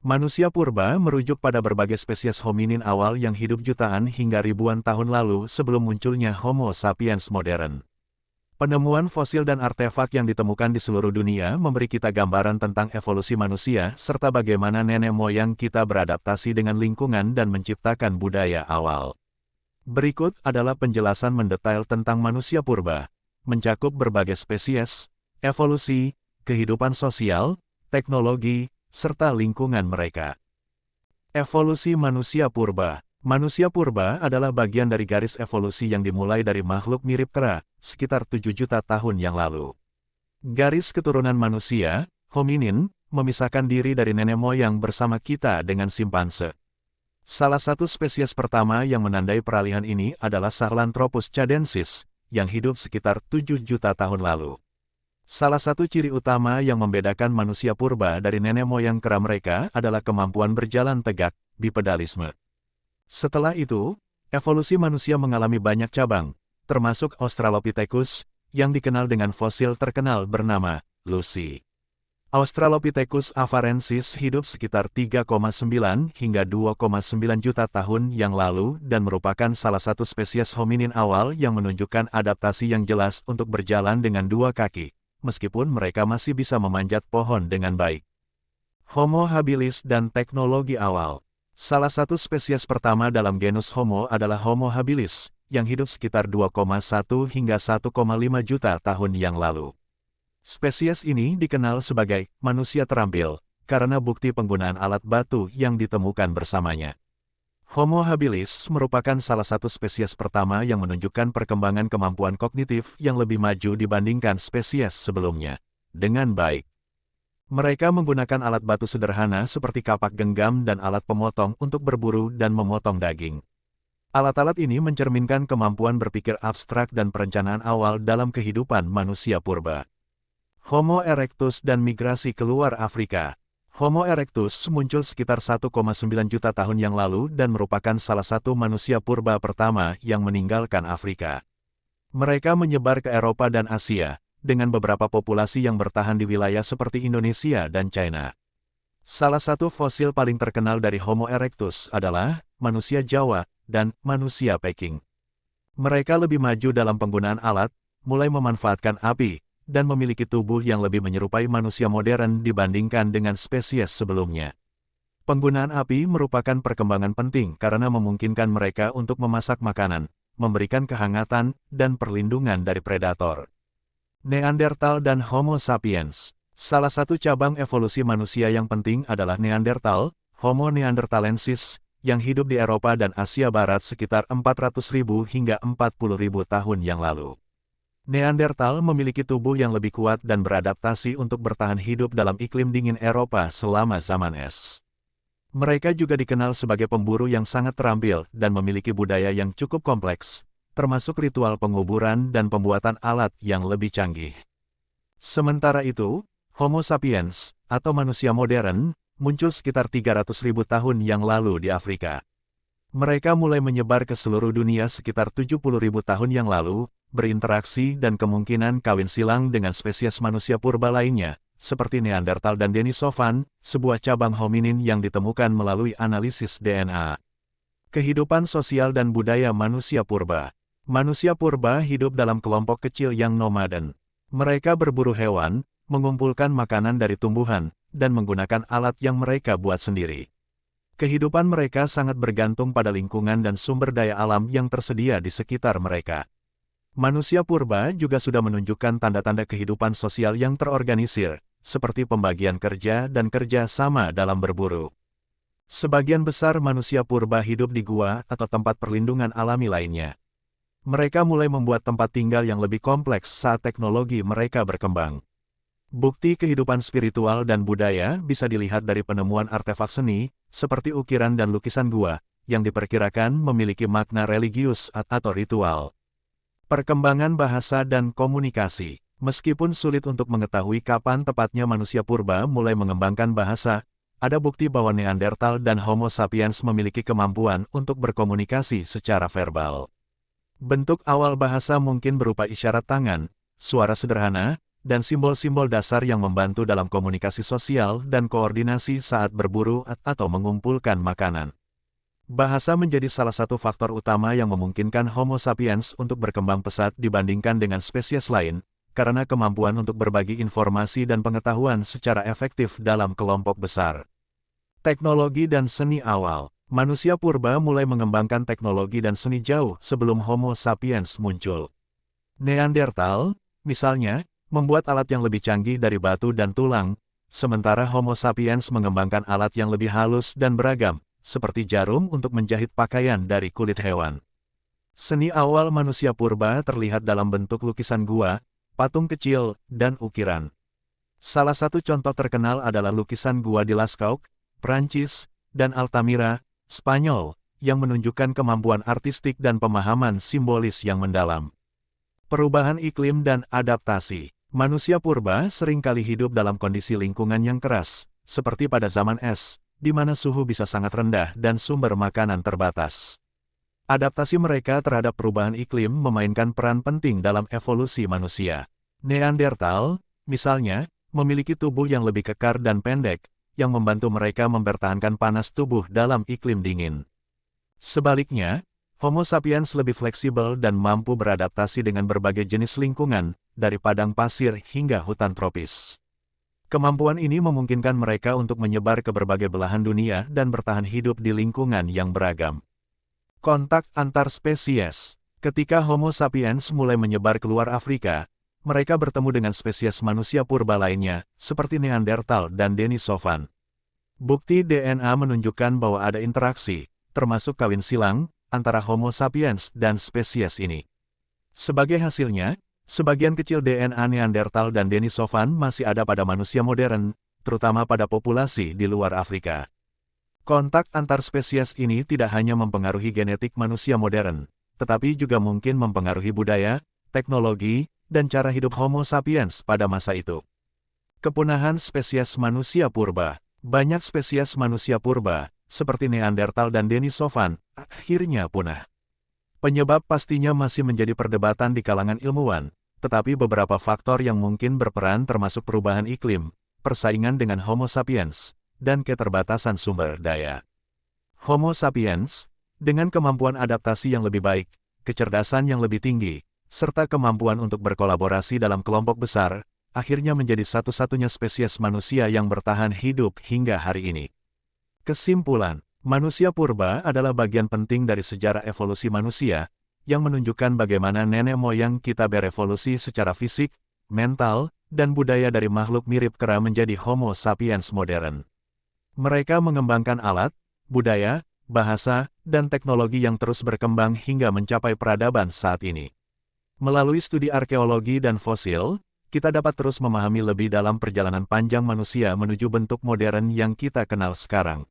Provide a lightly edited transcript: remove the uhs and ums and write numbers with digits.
Manusia purba merujuk pada berbagai spesies hominin awal yang hidup jutaan hingga ribuan tahun lalu sebelum munculnya Homo sapiens modern. Penemuan fosil dan artefak yang ditemukan di seluruh dunia memberi kita gambaran tentang evolusi manusia serta bagaimana nenek moyang kita beradaptasi dengan lingkungan dan menciptakan budaya awal. Berikut adalah penjelasan mendetail tentang manusia purba, mencakup berbagai spesies, evolusi, kehidupan sosial, teknologi, serta lingkungan mereka. Evolusi manusia purba. Manusia purba adalah bagian dari garis evolusi yang dimulai dari makhluk mirip kera, sekitar 7 juta tahun yang lalu. Garis keturunan manusia, hominin, memisahkan diri dari nenek moyang bersama kita dengan simpanse. Salah satu spesies pertama yang menandai peralihan ini adalah Sahelanthropus cadensis, yang hidup sekitar 7 juta tahun lalu. Salah satu ciri utama yang membedakan manusia purba dari nenek moyang kera mereka adalah kemampuan berjalan tegak, bipedalisme. Setelah itu, evolusi manusia mengalami banyak cabang, termasuk Australopithecus, yang dikenal dengan fosil terkenal bernama Lucy. Australopithecus afarensis hidup sekitar 3,9 hingga 2,9 juta tahun yang lalu dan merupakan salah satu spesies hominin awal yang menunjukkan adaptasi yang jelas untuk berjalan dengan dua kaki, meskipun mereka masih bisa memanjat pohon dengan baik. Homo habilis dan teknologi awal. Salah satu spesies pertama dalam genus Homo adalah Homo habilis, yang hidup sekitar 2,1 hingga 1,5 juta tahun yang lalu. Spesies ini dikenal sebagai manusia terampil, karena bukti penggunaan alat batu yang ditemukan bersamanya. Homo habilis merupakan salah satu spesies pertama yang menunjukkan perkembangan kemampuan kognitif yang lebih maju dibandingkan spesies sebelumnya. Dengan baik. Mereka menggunakan alat batu sederhana seperti kapak genggam dan alat pemotong untuk berburu dan memotong daging. Alat-alat ini mencerminkan kemampuan berpikir abstrak dan perencanaan awal dalam kehidupan manusia purba. Homo erectus dan migrasi keluar Afrika. Homo erectus muncul sekitar 1,9 juta tahun yang lalu dan merupakan salah satu manusia purba pertama yang meninggalkan Afrika. Mereka menyebar ke Eropa dan Asia, dengan beberapa populasi yang bertahan di wilayah seperti Indonesia dan China. Salah satu fosil paling terkenal dari Homo erectus adalah manusia Jawa dan manusia Peking. Mereka lebih maju dalam penggunaan alat, mulai memanfaatkan api, dan memiliki tubuh yang lebih menyerupai manusia modern dibandingkan dengan spesies sebelumnya. Penggunaan api merupakan perkembangan penting karena memungkinkan mereka untuk memasak makanan, memberikan kehangatan, dan perlindungan dari predator. Neandertal dan Homo sapiens. Salah satu cabang evolusi manusia yang penting adalah Neandertal, Homo neanderthalensis, yang hidup di Eropa dan Asia Barat sekitar 400.000 hingga 40.000 tahun yang lalu. Neandertal memiliki tubuh yang lebih kuat dan beradaptasi untuk bertahan hidup dalam iklim dingin Eropa selama zaman es. Mereka juga dikenal sebagai pemburu yang sangat terampil dan memiliki budaya yang cukup kompleks, termasuk ritual penguburan dan pembuatan alat yang lebih canggih. Sementara itu, Homo sapiens, atau manusia modern, muncul sekitar 300.000 tahun yang lalu di Afrika. Mereka mulai menyebar ke seluruh dunia sekitar 70.000 tahun yang lalu, berinteraksi dan kemungkinan kawin silang dengan spesies manusia purba lainnya, seperti Neandertal dan Denisovan, sebuah cabang hominin yang ditemukan melalui analisis DNA. Kehidupan sosial dan budaya manusia purba. Manusia purba hidup dalam kelompok kecil yang nomaden. Mereka berburu hewan, mengumpulkan makanan dari tumbuhan, dan menggunakan alat yang mereka buat sendiri. Kehidupan mereka sangat bergantung pada lingkungan dan sumber daya alam yang tersedia di sekitar mereka. Manusia purba juga sudah menunjukkan tanda-tanda kehidupan sosial yang terorganisir, seperti pembagian kerja dan kerja sama dalam berburu. Sebagian besar manusia purba hidup di gua atau tempat perlindungan alami lainnya. Mereka mulai membuat tempat tinggal yang lebih kompleks saat teknologi mereka berkembang. Bukti kehidupan spiritual dan budaya bisa dilihat dari penemuan artefak seni, seperti ukiran dan lukisan gua, yang diperkirakan memiliki makna religius atau ritual. Perkembangan bahasa dan komunikasi. Meskipun sulit untuk mengetahui kapan tepatnya manusia purba mulai mengembangkan bahasa, ada bukti bahwa Neandertal dan Homo sapiens memiliki kemampuan untuk berkomunikasi secara verbal. Bentuk awal bahasa mungkin berupa isyarat tangan, suara sederhana, dan simbol-simbol dasar yang membantu dalam komunikasi sosial dan koordinasi saat berburu atau mengumpulkan makanan. Bahasa menjadi salah satu faktor utama yang memungkinkan Homo sapiens untuk berkembang pesat dibandingkan dengan spesies lain, karena kemampuan untuk berbagi informasi dan pengetahuan secara efektif dalam kelompok besar. Teknologi dan seni awal. Manusia purba mulai mengembangkan teknologi dan seni jauh sebelum Homo sapiens muncul. Neanderthal, misalnya, membuat alat yang lebih canggih dari batu dan tulang, sementara Homo sapiens mengembangkan alat yang lebih halus dan beragam, seperti jarum untuk menjahit pakaian dari kulit hewan. Seni awal manusia purba terlihat dalam bentuk lukisan gua, patung kecil, dan ukiran. Salah satu contoh terkenal adalah lukisan gua di Lascaux, Prancis, dan Altamira, Spanyol, yang menunjukkan kemampuan artistik dan pemahaman simbolis yang mendalam. Perubahan iklim dan adaptasi. Manusia purba seringkali hidup dalam kondisi lingkungan yang keras, seperti pada zaman es, di mana suhu bisa sangat rendah dan sumber makanan terbatas. Adaptasi mereka terhadap perubahan iklim memainkan peran penting dalam evolusi manusia. Neanderthal, misalnya, memiliki tubuh yang lebih kekar dan pendek, yang membantu mereka mempertahankan panas tubuh dalam iklim dingin. Sebaliknya, Homo sapiens lebih fleksibel dan mampu beradaptasi dengan berbagai jenis lingkungan, dari padang pasir hingga hutan tropis. Kemampuan ini memungkinkan mereka untuk menyebar ke berbagai belahan dunia dan bertahan hidup di lingkungan yang beragam. Kontak antar spesies. Ketika Homo sapiens mulai menyebar keluar Afrika, mereka bertemu dengan spesies manusia purba lainnya, seperti Neanderthal dan Denisovan. Bukti DNA menunjukkan bahwa ada interaksi, termasuk kawin silang, antara Homo sapiens dan spesies ini. Sebagai hasilnya, sebagian kecil DNA Neanderthal dan Denisovan masih ada pada manusia modern, terutama pada populasi di luar Afrika. Kontak antar spesies ini tidak hanya mempengaruhi genetik manusia modern, tetapi juga mungkin mempengaruhi budaya, teknologi, dan cara hidup Homo sapiens pada masa itu. Kepunahan spesies manusia purba. Banyak spesies manusia purba, seperti Neanderthal dan Denisovan, akhirnya punah. Penyebab pastinya masih menjadi perdebatan di kalangan ilmuwan, tetapi beberapa faktor yang mungkin berperan termasuk perubahan iklim, persaingan dengan Homo sapiens, dan keterbatasan sumber daya. Homo sapiens, dengan kemampuan adaptasi yang lebih baik, kecerdasan yang lebih tinggi, serta kemampuan untuk berkolaborasi dalam kelompok besar, akhirnya menjadi satu-satunya spesies manusia yang bertahan hidup hingga hari ini. Kesimpulan. Manusia purba adalah bagian penting dari sejarah evolusi manusia, yang menunjukkan bagaimana nenek moyang kita berevolusi secara fisik, mental, dan budaya dari makhluk mirip kera menjadi Homo sapiens modern. Mereka mengembangkan alat, budaya, bahasa, dan teknologi yang terus berkembang hingga mencapai peradaban saat ini. Melalui studi arkeologi dan fosil, kita dapat terus memahami lebih dalam perjalanan panjang manusia menuju bentuk modern yang kita kenal sekarang.